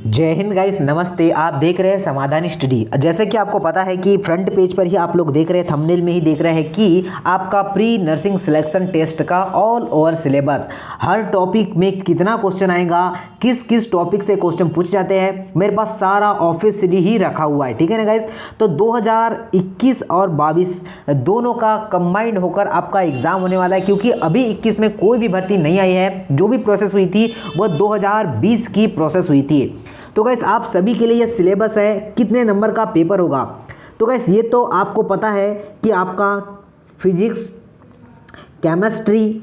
जय हिंद गाइस, नमस्ते। आप देख रहे हैं समाधान स्टडी। जैसे कि आपको पता है कि फ्रंट पेज पर ही आप लोग देख रहे हैं, थंबनेल में ही देख रहे हैं कि आपका प्री नर्सिंग सिलेक्शन टेस्ट का ऑल ओवर सिलेबस, हर टॉपिक में कितना क्वेश्चन आएगा, किस किस टॉपिक से क्वेश्चन पूछ जाते हैं, मेरे पास सारा ऑफिशियली ही रखा हुआ है। ठीक है ना गाइस। तो 2021 और 22 दोनों का कंबाइंड होकर आपका एग्जाम होने वाला है, क्योंकि अभी 21 में कोई भी भर्ती नहीं आई है। जो भी प्रोसेस हुई थी वो 2020 की प्रोसेस हुई थी। तो गैस आप सभी के लिए ये सिलेबस है, कितने नंबर का पेपर होगा। तो गैस ये तो आपको पता है कि आपका फिजिक्स, केमिस्ट्री,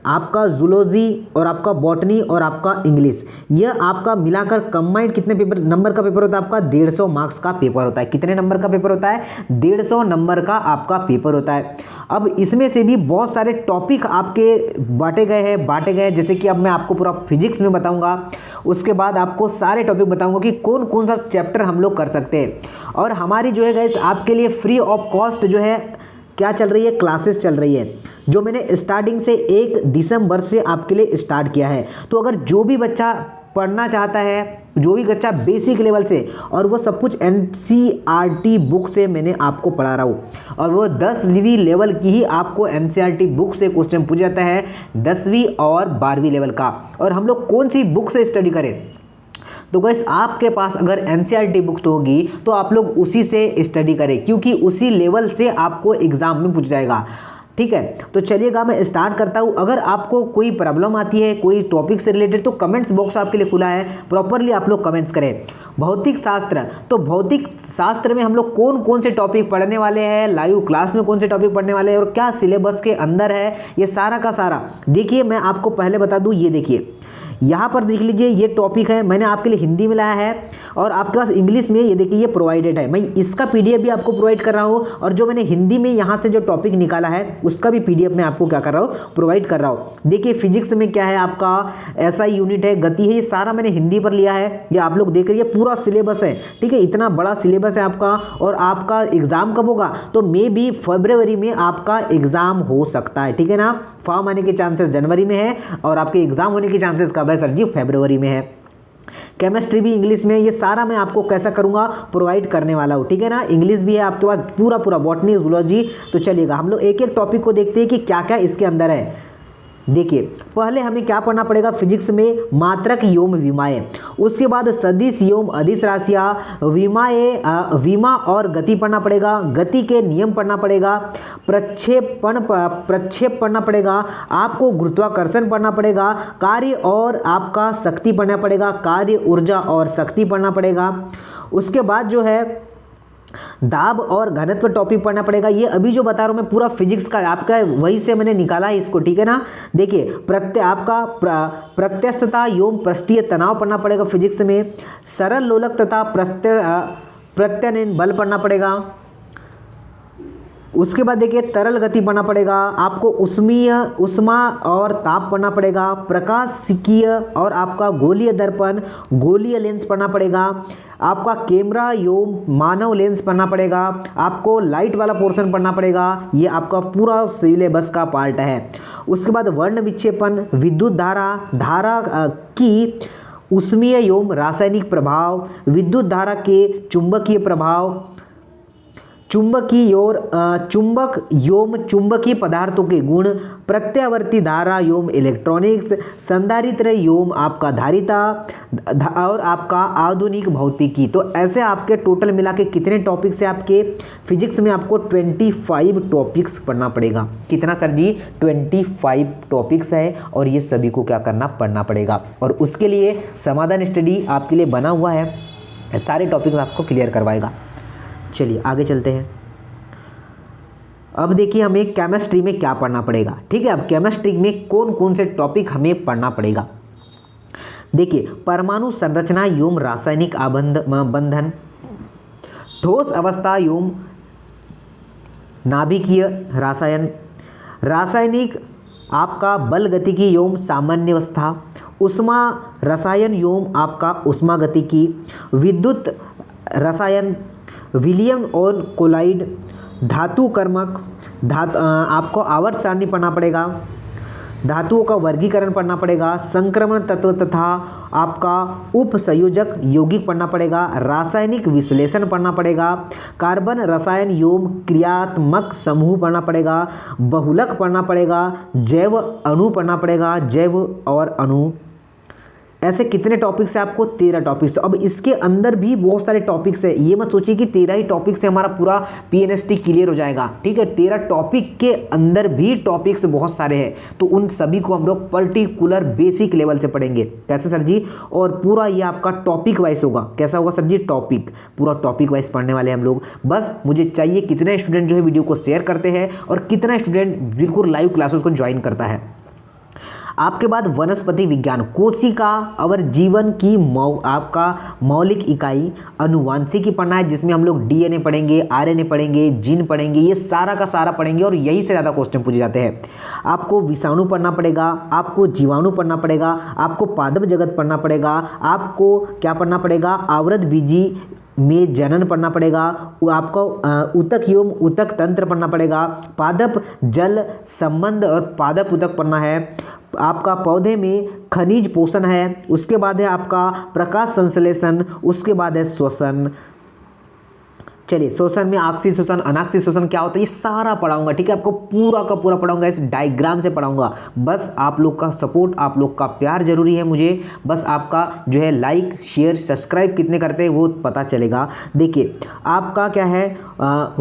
आपका जूलॉजी और आपका बॉटनी और आपका इंग्लिश, यह आपका मिलाकर कंबाइंड कितने पेपर नंबर का पेपर होता है। आपका 150 मार्क्स का पेपर होता है। कितने नंबर का पेपर होता है? 150 नंबर का आपका पेपर होता है। अब इसमें से भी बहुत सारे टॉपिक आपके बांटे गए हैं। जैसे कि अब मैं आपको पूरा फिजिक्स में बताऊंगा, उसके बाद आपको सारे टॉपिक बताऊंगा कि कौन कौन सा चैप्टर हम लोग कर सकते हैं। और हमारी जो है गाइस आपके लिए फ्री ऑफ कॉस्ट जो है क्या चल रही है, क्लासेस चल रही है, जो मैंने स्टार्टिंग से 1 दिसंबर से आपके लिए स्टार्ट किया है। तो अगर जो भी बच्चा पढ़ना चाहता है, जो भी बच्चा बेसिक लेवल से, और वो सब कुछ एनसीईआरटी बुक से मैंने आपको पढ़ा रहा हूँ, और वो 10वीं लेवल की ही आपको एनसीईआरटी बुक से क्वेश्चन पूछ जाता है, 10वीं और 12वीं लेवल का। और हम लोग कौन सी बुक से स्टडी करें? तो गाइस आपके पास अगर एनसीईआरटी बुक तो होगी तो आप लोग उसी से स्टडी करें, क्योंकि उसी लेवल से आपको एग्जाम में पूछ जाएगा। ठीक है, तो चलिएगा मैं स्टार्ट करता हूँ। अगर आपको कोई प्रॉब्लम आती है कोई टॉपिक से रिलेटेड, तो कमेंट्स बॉक्स आपके लिए खुला है, प्रॉपरली आप लोग कमेंट्स करें। भौतिक शास्त्र, तो भौतिक शास्त्र में हम लोग कौन कौन से टॉपिक पढ़ने वाले हैं, लाइव क्लास में कौन से टॉपिक पढ़ने वाले हैं और क्या सिलेबस के अंदर है, ये सारा का सारा देखिए। मैं आपको पहले बता दूँ, ये देखिए यहाँ पर देख लीजिए, ये टॉपिक है, मैंने आपके लिए हिंदी में लाया है, और आपके पास इंग्लिश में ये देखिए ये प्रोवाइडेड है। मैं इसका पीडीएफ भी आपको प्रोवाइड कर रहा हूँ, और जो मैंने हिंदी में यहाँ से जो टॉपिक निकाला है उसका भी पीडीएफ मैं आपको क्या कर रहा हूँ, प्रोवाइड कर रहा हूँ। देखिए फिजिक्स में क्या है, आपका एसआई यूनिट है, गति है, ये सारा मैंने हिंदी पर लिया है। ये आप लोग देख रही है, पूरा सिलेबस है। ठीक है, इतना बड़ा सिलेबस है आपका। और आपका एग्जाम कब होगा? तो मे बी फरवरी में आपका एग्जाम हो सकता है। ठीक है ना, फॉर्म आने के चांसेस जनवरी में है, और आपके एग्जाम होने के चांसेस कब है सर जी? फरवरी में है। केमिस्ट्री भी इंग्लिश में, ये सारा मैं आपको कैसा करूंगा, प्रोवाइड करने वाला हूँ। ठीक है ना, इंग्लिश भी है आपके पास पूरा बॉटनी, जूलॉजी। तो चलिएगा हम लोग एक एक टॉपिक को देखते हैं कि क्या क्या इसके अंदर है। देखिए पहले हमें क्या पढ़ना पड़ेगा फिजिक्स में, मात्रक योम विमाएं, उसके बाद सदिश योम अदिश राशियां, विमा और गति पढ़ना पड़ेगा, गति के नियम पढ़ना पड़ेगा, प्रक्षेप पढ़ना पड़ेगा, आपको गुरुत्वाकर्षण पढ़ना पड़ेगा, कार्य और आपका शक्ति पढ़ना पड़ेगा, कार्य ऊर्जा और शक्ति पढ़ना पड़ेगा। उसके बाद जो है दाब और घनत्व टॉपिक पढ़ना पड़ेगा। ये अभी जो बता रहा हूँ मैं पूरा फिजिक्स का आपका वही से मैंने निकाला है इसको। ठीक है ना, देखिए प्रत्यस्तता एवं पृष्ठीय तनाव पढ़ना पड़ेगा फिजिक्स में, सरल लोलक तथा प्रत्यनयन बल पढ़ना पड़ेगा। उसके बाद देखिए तरल गति पढ़ना पड़ेगा, आपको उष्मा और ताप पढ़ना पड़ेगा, प्रकाशिकीय और आपका गोलीय दर्पण, गोलीय लेंस पढ़ना पड़ेगा, आपका कैमरा एवं मानव लेंस पढ़ना पड़ेगा, आपको लाइट वाला पोर्शन पढ़ना पड़ेगा। ये आपका पूरा सिलेबस का पार्ट है। उसके बाद वर्ण विक्षेपण, विद्युत धारा की ऊष्मीय एवं रासायनिक प्रभाव, विद्युत धारा के चुंबकीय प्रभाव, चुंबक एवं चुंबकीय पदार्थों के गुण, प्रत्यावर्ती धारा एवं इलेक्ट्रॉनिक्स, संधारित्र एवं आपका धारिता, और आपका आधुनिक भौतिकी। तो ऐसे आपके टोटल मिला के कितने टॉपिक्स है आपके फिजिक्स में? आपको 25 टॉपिक्स पढ़ना पड़ेगा। कितना सर जी? 25 टॉपिक्स है, और ये सभी को क्या करना, पढ़ना पड़ेगा। और उसके लिए समाधान स्टडी आपके लिए बना हुआ है, सारे टॉपिक्स आपको क्लियर करवाएगा। चलिए आगे चलते हैं। अब देखिए हमें केमिस्ट्री में क्या पढ़ना पड़ेगा। ठीक है, अब केमिस्ट्री में कौन कौन से टॉपिक हमें पढ़ना पड़ेगा। देखिए परमाणु संरचना एवं रासायनिक बंधन, ठोस अवस्था एवं नाभिकीय रसायन, रासायनिक आपका बल गतिकी एवं सामान्य अवस्था, उष्मा रसायन एवं आपका उष्मा गतिकी, विद्युत रसायन, विलियम और कोलाइड, धातु कर्मक, आपको आवर्त सारणी पढ़ना पड़ेगा, धातुओं का वर्गीकरण पढ़ना पड़ेगा, संक्रमण तत्व तथा आपका उप संयोजक यौगिक पढ़ना पड़ेगा, रासायनिक विश्लेषण पढ़ना पड़ेगा, कार्बन रसायन यौग क्रियात्मक समूह पढ़ना पड़ेगा, बहुलक पढ़ना पड़ेगा, जैव अणु पढ़ना पड़ेगा, जैव और अणु। ऐसे कितने टॉपिक्स हैं आपको? 13 टॉपिक्स। अब इसके अंदर भी बहुत सारे टॉपिक्स है, ये मत सोचिए कि 13 ही टॉपिक से हमारा पूरा पीएनएसटी क्लियर हो जाएगा, ठीक है। 13 टॉपिक के अंदर भी टॉपिक्स बहुत सारे हैं, तो उन सभी को हम लोग पर्टिकुलर बेसिक लेवल से पढ़ेंगे। कैसे सर जी? और पूरा ये आपका टॉपिक वाइज होगा। कैसा होगा सर जी? टॉपिक, पूरा टॉपिक वाइज पढ़ने वाले हम लोग। बस मुझे चाहिए कितने स्टूडेंट जो है वीडियो को शेयर करते हैं और कितना स्टूडेंट बिल्कुल लाइव क्लासेस को ज्वाइन करता है। आपके बाद वनस्पति विज्ञान, कोशिका और जीवन की आपका मौलिक इकाई, अनुवांशिकी पढ़ना है, जिसमें हम लोग डीएनए पढ़ेंगे, आरएनए पढ़ेंगे, जीन पढ़ेंगे, ये सारा का सारा पढ़ेंगे और यही से ज़्यादा क्वेश्चन पूछे जाते हैं। आपको विषाणु पढ़ना पड़ेगा, आपको जीवाणु पढ़ना पड़ेगा, आपको पादप जगत पढ़ना पड़ेगा, आपको क्या पढ़ना पड़ेगा? आवृत बीजी में जनन पढ़ना पड़ेगा, आपको ऊतक एवं ऊतक तंत्र पढ़ना पड़ेगा, पादप जल संबंध और पादप ऊतक पढ़ना है, आपका पौधे में खनिज पोषण है, उसके बाद है आपका प्रकाश संश्लेषण, उसके बाद है श्वसन। चलिए, श्वसन में ऑक्सी श्वसन, अनाक्सी श्वसन क्या होता है, ये सारा पढ़ाऊंगा, ठीक है। आपको पूरा का पूरा पढ़ाऊंगा, इस डायग्राम से पढ़ाऊंगा। बस आप लोग का सपोर्ट, आप लोग का प्यार जरूरी है मुझे। बस आपका जो है लाइक शेयर सब्सक्राइब कितने करते हैं वो पता चलेगा। देखिए, आपका क्या है,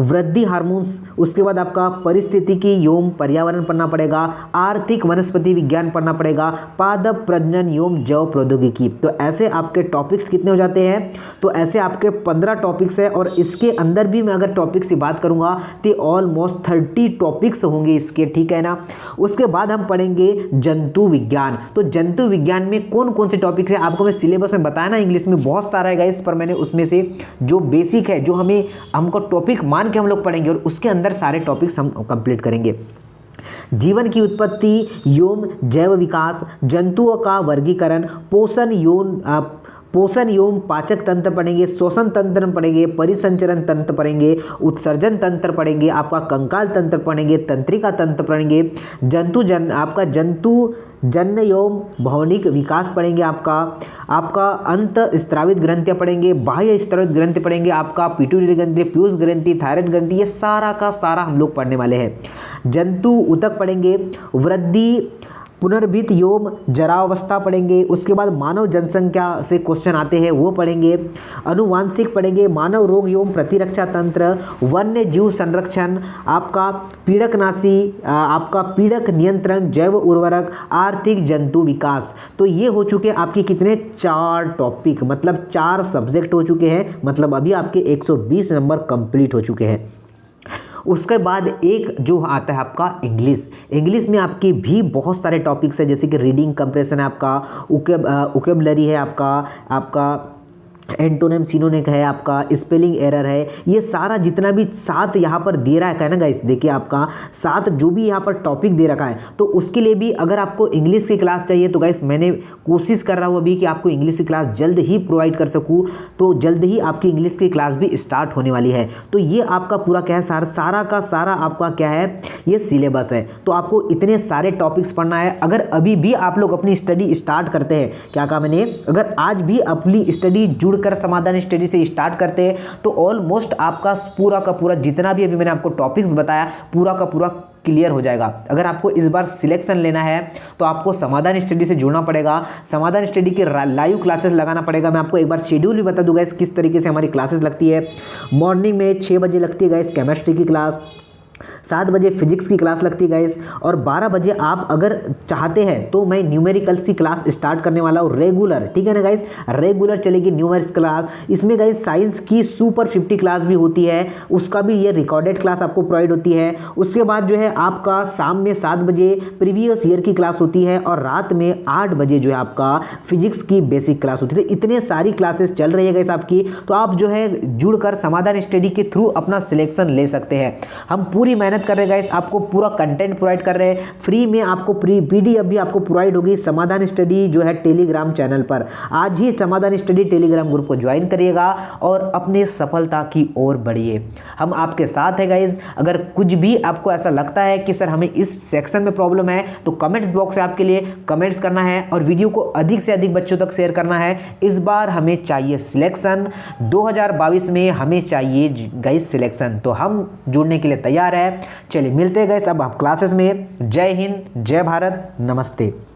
वृद्धि हार्मोन्स, उसके बाद आपका परिस्थितिकी एवं पर्यावरण पढ़ना पड़ेगा, आर्थिक वनस्पति विज्ञान पढ़ना पड़ेगा, पादप प्रजनन एवं जैव प्रौद्योगिकी। तो ऐसे आपके टॉपिक्स कितने हो जाते हैं? तो ऐसे आपके 15 टॉपिक्स है और इसके अंदर भी मैं अगर टॉपिक्स की बात करूंगा तो ऑलमोस्ट 30 टॉपिक्स होंगे इसके, ठीक है ना। उसके बाद हम पढ़ेंगे जंतु विज्ञान। तो जंतु विज्ञान में कौन कौन से टॉपिक्स है आपको मैं सिलेबस में बताया ना, इंग्लिश में बहुत सारा है गाइस, पर मैंने उसमें से जो बेसिक है, जो हमको टॉपिक मान के हम लोग पढ़ेंगे और उसके अंदर सारे टॉपिक्स हम कंप्लीट करेंगे। जीवन की उत्पत्ति एवं जैव विकास, जंतुओं का वर्गीकरण, पोषण एवं पाचक तंत्र पढ़ेंगे, श्वसन तंत्र पढ़ेंगे, परिसंचरण तंत्र पढ़ेंगे, उत्सर्जन तंत्र पढ़ेंगे, आपका कंकाल तंत्र पढ़ेंगे, तंत्रिका तंत्र पढ़ेंगे, आपका जंतु जन्य एवं भौतिक विकास पढ़ेंगे, आपका अंत स्त्रावित ग्रंथियाँ पढ़ेंगे, बाह्य स्त्रावित ग्रंथि पढ़ेंगे, आपका पिट्यूटरी ग्रंथि, पीयूष ग्रंथि, थायराइड ग्रंथि, ये सारा का सारा हम लोग पढ़ने वाले हैं। जंतु ऊतक पढ़ेंगे, वृद्धि पुनर्भित एवं जरावस्था पढ़ेंगे, उसके बाद मानव जनसंख्या से क्वेश्चन आते हैं वो पढ़ेंगे, अनुवांशिक पढ़ेंगे, मानव रोग एवं प्रतिरक्षा तंत्र, वन्य जीव संरक्षण, आपका पीड़कनाशी, आपका पीड़क नियंत्रण, जैव उर्वरक, आर्थिक जंतु विकास। तो ये हो चुके हैं आपके कितने? 4 टॉपिक, मतलब 4 सब्जेक्ट हो चुके हैं, मतलब अभी आपके 120 नंबर कंप्लीट हो चुके हैं। उसके बाद एक जो आता है आपका इंग्लिश में आपकी भी बहुत सारे टॉपिक्स है, जैसे कि रीडिंग कंप्रेशन है, आपका वोकैबुलरी है, आपका एंटोनिम सिनोनिम है, आपका स्पेलिंग एरर है, ये सारा जितना भी 7 यहाँ पर दे रहा है ना गाइस, देखिए आपका 7 जो भी यहाँ पर टॉपिक दे रखा है, तो उसके लिए भी अगर आपको इंग्लिश की क्लास चाहिए तो गाइस मैंने कोशिश कर रहा हूँ अभी कि आपको इंग्लिश की क्लास जल्द ही प्रोवाइड कर सकूँ। तो जल्द ही आपकी इंग्लिश की क्लास भी स्टार्ट होने वाली है। तो ये आपका पूरा क्या है, सारा का सारा आपका क्या है, ये सिलेबस है। तो आपको इतने सारे टॉपिक्स पढ़ना है। अगर अभी भी आप लोग अपनी स्टडी स्टार्ट करते हैं, क्या कहा मैंने, अगर आज भी अपनी स्टडी जुड़ कर समाधान स्टडी से स्टार्ट करते हैं तो ऑलमोस्ट आपका पूरा का पूरा जितना भी अभी मैंने आपको टॉपिक्स बताया पूरा का पूरा क्लियर हो जाएगा। अगर आपको इस बार सिलेक्शन लेना है तो आपको समाधान स्टडी से जुड़ना पड़ेगा, समाधान स्टडी के लाइव क्लासेस लगाना पड़ेगा। मैं आपको एक बार शेड्यूल भी बता दूंगा किस तरीके से हमारी क्लासेस लगती है। मॉर्निंग में 6 बजे लगती है गाइस केमिस्ट्री की क्लास, 7 बजे फिजिक्स की क्लास लगती है गाइस, और 12 बजे आप अगर चाहते हैं तो मैं न्यूमेरिकल्स की क्लास स्टार्ट करने वाला हूँ रेगुलर, ठीक है ना गाइस, रेगुलर चलेगी न्यूमेरिक्स क्लास। इसमें गाइस साइंस की सुपर 50 क्लास भी होती है, उसका भी ये रिकॉर्डेड क्लास आपको प्रोवाइड होती है। उसके बाद जो है आपका शाम में 7 बजे प्रीवियस ईयर की क्लास होती है और रात में 8 बजे जो है आपका फिजिक्स की बेसिक क्लास होती है। इतने सारी क्लासेस चल रही है गाइस आपकी, तो आप जो है जुड़कर समाधान स्टडी के थ्रू अपना सिलेक्शन ले सकते हैं। हम पूरी पूरी मेहनत कर रहे हैं गाइस, आपको पूरा कंटेंट प्रोवाइड कर रहे हैं फ्री में, आपको PDF भी आपको प्रोवाइड होगी समाधान स्टडी जो है टेलीग्राम चैनल पर। आज ही समाधान स्टडी टेलीग्राम ग्रुप को ज्वाइन करिएगा और अपने सफलता की ओर बढ़िए। हम आपके साथ हैं गाइस। अगर कुछ भी आपको ऐसा लगता है कि सर हमें इस सेक्शन में प्रॉब्लम है तो कमेंट्स बॉक्स है आपके लिए, कमेंट्स करना है और वीडियो को अधिक से अधिक बच्चों तक शेयर करना है। इस बार हमें चाहिए सिलेक्शन, 2022 में हमें चाहिए गाइस सिलेक्शन, तो हम जुड़ने के लिए तैयार है। चलिए मिलते हैं गाइस अब आप क्लासेस में। जय हिंद, जय भारत, नमस्ते।